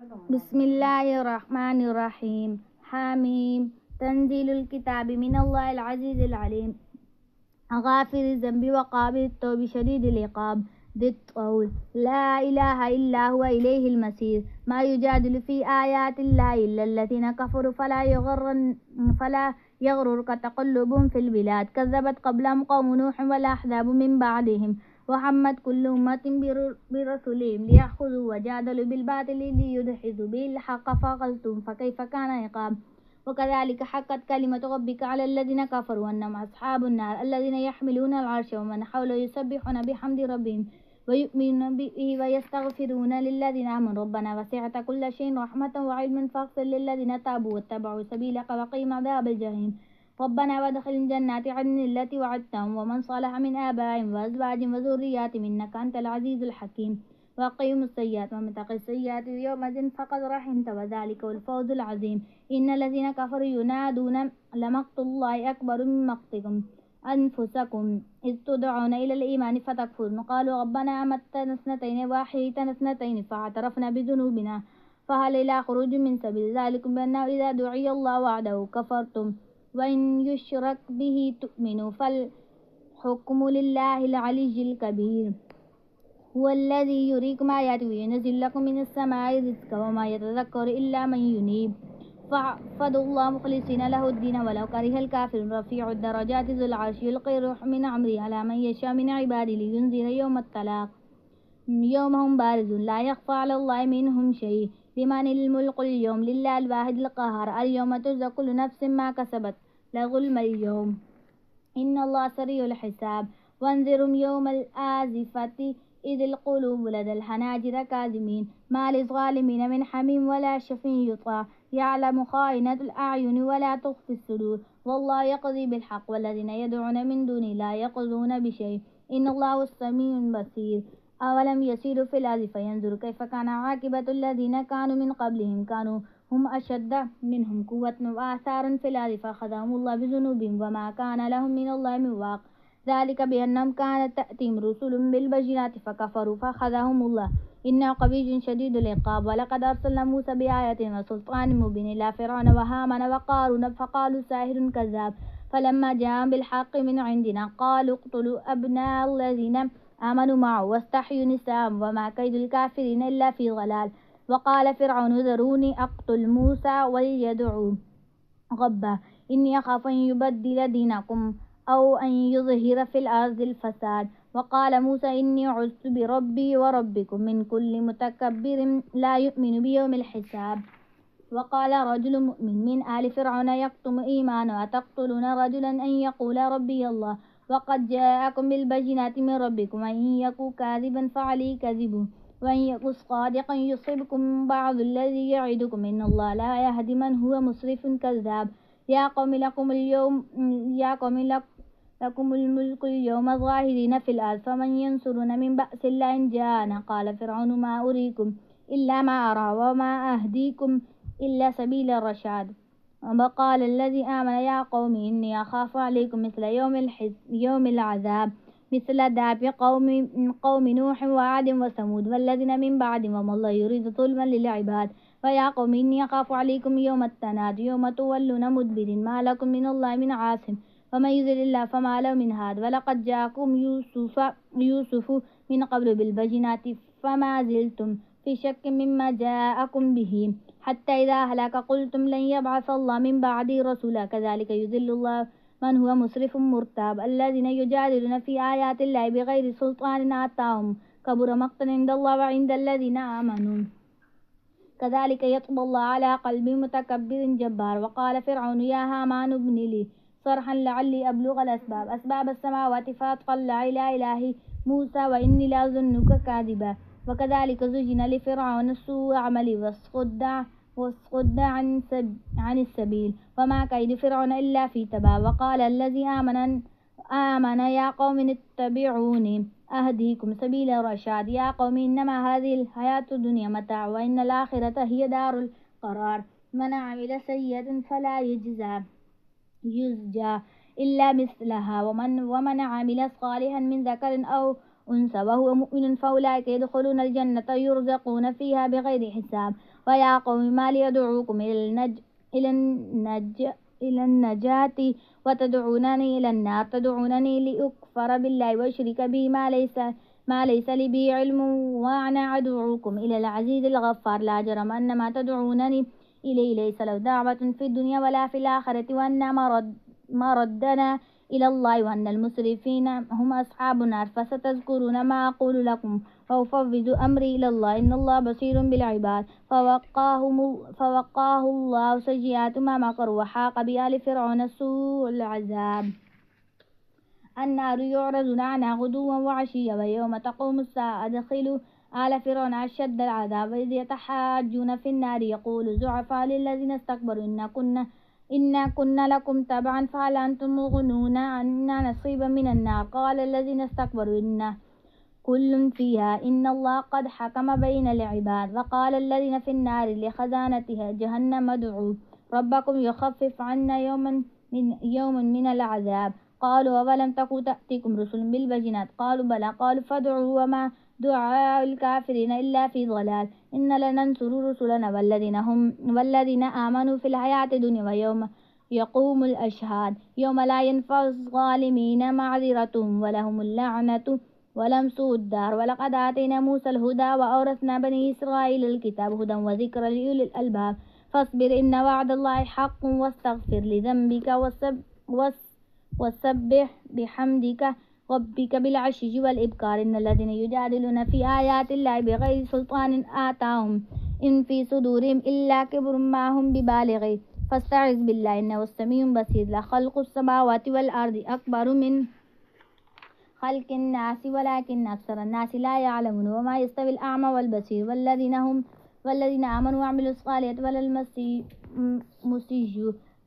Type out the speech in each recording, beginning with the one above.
بسم الله الرحمن الرحيم. حميم. تنزيل الكتاب من الله العزيز العليم، غافر الذنب وقابل التوب شديد العقاب ذي الطول، لا إله إلا هو إليه المصير. ما يجادل في آيات الله إلا الذين كفروا فلا يغررك تقلبهم في البلاد. كذبت قبلهم قوم نوح والأحزاب من بعدهم، وحمت كل أمة برسلهم ليأخذوا، وجادلوا بالباطل ليدحضوا به الحق فأخذتهم فكيف كان عقاب. وكذلك حقت كلمة ربك على الذين كفروا أنهم أصحاب النار الذين يحملون العرش ومن حوله يسبحون بحمد ربهم ويؤمنون به ويستغفرون للذين آمنوا ربنا وسعت كل شيء رحمة وعلما فاغفر للذين تابوا واتبعوا سبيلك وقهم عذاب الجحيم. ربنا وادخل جنات عدن التي وعدتهم ومن صلح من آبائهم وأزواجهم وذرياتهم إنك أنت العزيز الحكيم. وأقيموا السيئات ومن تق السيئات يومئذ فقد رحمت وذلك هو الفوز العظيم. إن الذين كفروا ينادون لمقت الله أكبر من مقتكم أنفسكم إذ تدعون إلى الإيمان فتكفرون. قالوا ربنا أمتنا اثنتين وأحييتنا اثنتين فاعترفنا بذنوبنا فهل إلى خروج من سبيل. ذلكم بأنه إذا دعي الله وحده كفرتم وإن يشرك به تؤمنوا فالحكم لله العلي الكبير. هو الذي يريكم آياته وينزل لكم من السماء رزقا وما يتذكر إلا من ينيب. فاعبدوا الله مخلصين له الدين ولو كره الكافرون. رفيع الدرجات ذو العرش يلقي الروح من أمره على من يشاء من عباده لينذر يوم التلاق يوم هم بارزون لا يخفى على الله منهم شيء. لمن الملك اليوم لله الواحد القهار. اليوم تجزى كل نفس ما كسبت لا ظلم اليوم إن الله سريع الحساب. وانذرهم يوم الآزفة إذ القلوب لدى الحناجر كاظمين ما للظالمين من حميم ولا شفيع يطاع يعلم خائنة الأعين ولا تخفي الصدور. والله يقضي بالحق والذين يدعون من دونه لا يقضون بشيء إن الله السميع البصير. أولم يسيروا في الأرض فينظروا كيف كان عاقبة الذين كانوا من قبلهم كانوا هم أشد منهم قوة وآثارا في الأرض فأخذهم الله بذنوبهم وما كان لهم من الله من واق. ذلك بأنهم كانت تأتيهم رسل بالبينات فكفروا فأخذهم الله إنه قوي شديد العقاب. ولقد أرسلنا موسى بآياتنا وسلطان مبين إلى فرعون وهامان وقارون فقالوا ساحر كذاب فلما جاءهم بالحق من عندنا قالوا اقتلوا أبناء الذين آمنوا معه واستحيوا نساءهم وما كيد الكافرين إلا في ضلال. وقال فرعون ذروني أقتل موسى وليدعوا ربه إني أخاف أن يبدل دينكم أو أن يظهر في الأرض الفساد. وقال موسى إني عذت بربي وربكم من كل متكبر لا يؤمن بيوم الحساب. وقال رجل مؤمن من آل فرعون يكتم إيمانه أتقتلون رجلا أن يقول ربي الله وقد جاءكم بالبينات من ربكم وإن يكن كاذبا فعليه كذبه وإن يكن صادقا يصبكم بعض الذي يعدكم إن الله لا يهدي من هو مسرف كذاب. يا قوم لكم الملك اليوم ظاهرين في الأرض فمن ينصرنا من بأس الله إن جاءنا. قال فرعون ما أريكم إلا ما أرى وما أهديكم إلا سبيل الرشاد. وقال الذي آمن يا قوم إني أخاف عليكم مثل يوم العذاب مثل داب قوم نوح وعاد وثمود والذين من بعدهم وما الله يريد ظلما للعباد. ويا قوم إني أخاف عليكم يوم التناد يوم تولون مدبر ما لكم من الله من عاصم ومن يضلل الله فما له من هاد. ولقد جاءكم يوسف من قبل بالبينات فما زلتم في شك مما جاءكم به حتى إذا هلك قلتم لن يبعث الله من بعده رسولا كذلك يذل الله من هو مسرف مرتاب. الذين يجادلون في آيات الله بغير سلطان آتاهم كبر مقتا عند الله وعند الذين آمنوا كذلك يطبع الله على قلب متكبر جبار. وقال فرعون يا هامان ابن لي صرحا لعلي أبلغ أسباب السماوات فأطلع إلى إله موسى وإني لأظنك كاذبا. وكذلك زين لفرعون سوء عمله وصد عن السبيل وما كيد فرعون إلا في تباب. وقال الذي آمن يا قوم اتبعوني أهديكم سبيل الرشاد. يا قوم إنما هذه الحياة الدنيا متاع وإن الآخرة هي دار القرار. من عمل سيئة فلا يزجى إلا مثلها ومن عمل صالحا من ذكر أو أنثى وهو مؤمن فأولئك يدخلون الجنة يرزقون فيها بغير حساب. ويا قوم ما لي أدعوكم إلى النجاة وتدعونني إلى النار تدعونني لأكفر بالله وأشرك به ما ليس لي به علم وأنا أدعوكم إلى العزيز الغفار لا جرم أن ما تدعونني إليه ليس له دعوة في الدنيا ولا في الآخرة وأن مردنا إلى الله وأن المسرفين هم أصحاب النار فستذكرون ما أقول لكم وأفوض أمري إلى الله إن الله بصير بالعباد فوقاه الله سيئات ما مكروا وحاق بآل فرعون سوء العذاب النار يعرضون عنها غدوا وعشيا ويوم تقوم الساعة أدخلوا آل فرعون أشد العذاب وإذ يتحاجون في النار يقول الضعفاء للذين استكبروا إنا كنا لكم تبعا فهل أنتم مغنون عنا نصيبا من النار قال الذين استكبروا إنا كل فيها إن الله قد حكم بين العباد وقال الذين في النار لخزانتها جهنم ادعوا ربكم يخفف عنا يوما من العذاب قالوا أولم تكن تأتيكم رسل بالبينات قالوا بلى قالوا فادعوا وما دعاء الكافرين إلا في ضلال إن لننصر رسلنا والذين آمنوا في الحياة الدنيا ويوم يقوم الأشهاد يوم لا ينفع الظالمين معذرتهم ولهم اللعنة ولم سوء الدار ولقد آتينا موسى الهدى وأورثنا بني إسرائيل الكتاب هدى وذكر لأولي الألباب فاصبر إن وعد الله حق واستغفر لذنبك وسبح بحمدك ربك بالعشي والإبكار إن الذين يجادلون في آيات الله بغير سلطان آتاهم إن في صدورهم إلا كبر ما هم ببالغه فاستعذ بالله إنه السميع البصير لخلق السماوات والأرض أكبر من خلق الناس ولكن أكثر الناس لا يعلمون وما يستوي الأعمى والبصير والذين آمنوا وعملوا الصالحات ولا المسيء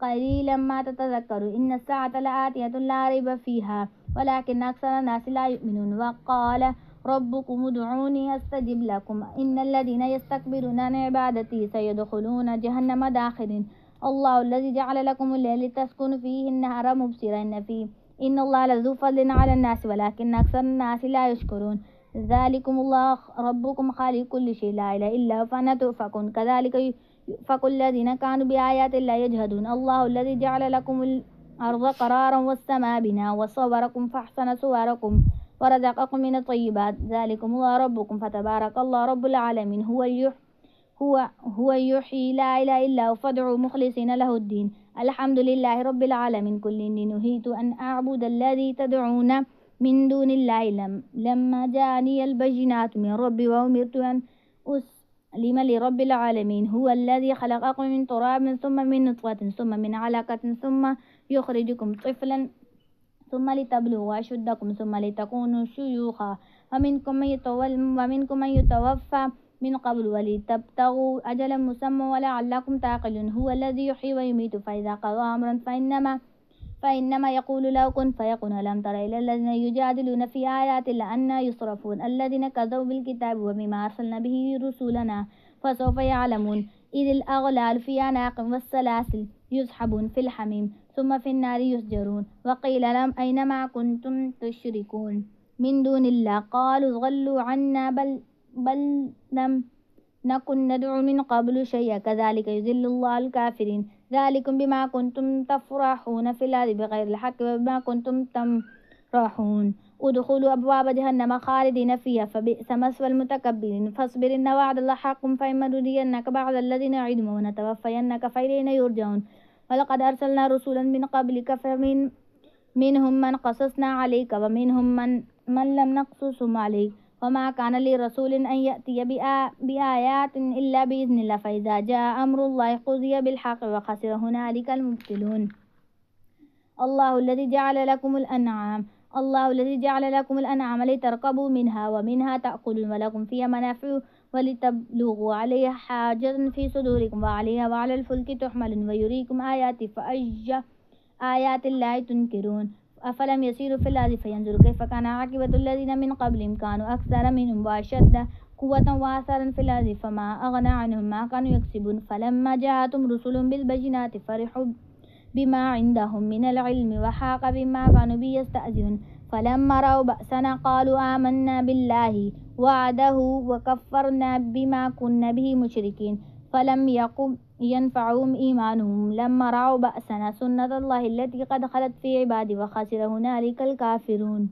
قليلا ما تتذكروا إن الساعة لآتية لا ريب فيها ولكن أكثر الناس لا يؤمنون وقال ربكم ادعوني أستجب لكم إن الذين يستكبرون عن عبادتي سيدخلون جهنم داخرين الله الذي جعل لكم الليل لتسكنوا فيه النهار مبصرا إن الله لذو فضل على الناس ولكن أكثر الناس لا يشكرون ذلكم الله ربكم خالق كل شيء لا إله إلا هو فأنا تؤفكون كذلك يؤفك الذين كانوا بآيات الله يجهدون الله الذي جعل لكم الأرض قرارا والسماء بناء وصوركم فأحسن صوركم ورزقكم من الطيبات ذلكم الله ربكم فتبارك الله رب العالمين هو يحيي لا إله إلا هو فادعوا مخلصين له الدين الحمد لله رب العالمين كل إني نهيت أن أعبد الذي تدعون من دون الله لما جاءني البينات من ربي وأمرت أن أسلم لرب العالمين هو الذي خلقكم من تراب ثم من نطفة ثم من علقة ثم يخرجكم طفلا ثم لتبلغوا أشدكم ثم لتكونوا شيوخا ومنكم من يتوفى من قبل ولتبتغوا أجلا مسمى ولعلكم تعقلون هو الذي يحيي ويميت فإذا قضى أمرا فإنما يقول له كن فيكون ألم تر إلى الذين يجادلون في آيات الله أنى يصرفون الذين كذبوا بالكتاب وبما أرسلنا به رسولنا فسوف يعلمون إذ الأغلال في أعناقهم والسلاسل يسحبون في الحميم ثم في النار يسجرون وقيل لهم أين ما كنتم تشركون من دون الله قالوا ضلوا عنا بل لم نكن ندعو من قبل شيئا كذلك يذل الله الكافرين ذلكم بما كنتم تفرحون في الأرض بغير الحق وبما كنتم تمرحون ادخلوا أبواب جهنم خالدين فيها فبئس مثوى المتكبرين فاصبر إن وعد الله حق فإما نرينك بعض الذين نعدهم ونتوفينك فإلينا يرجعون ولقد أرسلنا رسولا من قبلك منهم من قصصنا عليك ومنهم من لم نقصصهم عليك وما كان لرسول أن يأتي بآيات إلا بإذن الله فإذا جاء أمر الله قضي بالحق وخسر هنالك المبطلون الله الذي جعل لكم الأنعام لتركبوا منها ومنها تأكلون ولكم فيها منافع ولتبلغوا عليها حاجة في صدوركم وعليها وعلى الفلك تحملون ويريكم آياته فأي آيات الله تنكرون أفلم يسيروا في الأرض فينظروا كيف كان عاقبة الذين من قبلهم كانوا أكثر منهم وأشد قوة وآثارا في الأرض فما أغنى عنهم ما كانوا يكسبون فلما جاءتهم رسل بالبينات فرحوا بما عندهم من العلم وحاق بما كانوا به يستهزئون فلما رأوا بأسنا قالوا آمنا بالله وعده وكفرنا بما كنا به مشركين फलम यकुम यनफ़अहुम ईमानुहुम लम्मा रअव बअसना सुन्नतल्लाहि अल्लती क़द ख़लत फ़ी इबादी व ख़सिर हुनालिकल काफ़िरून।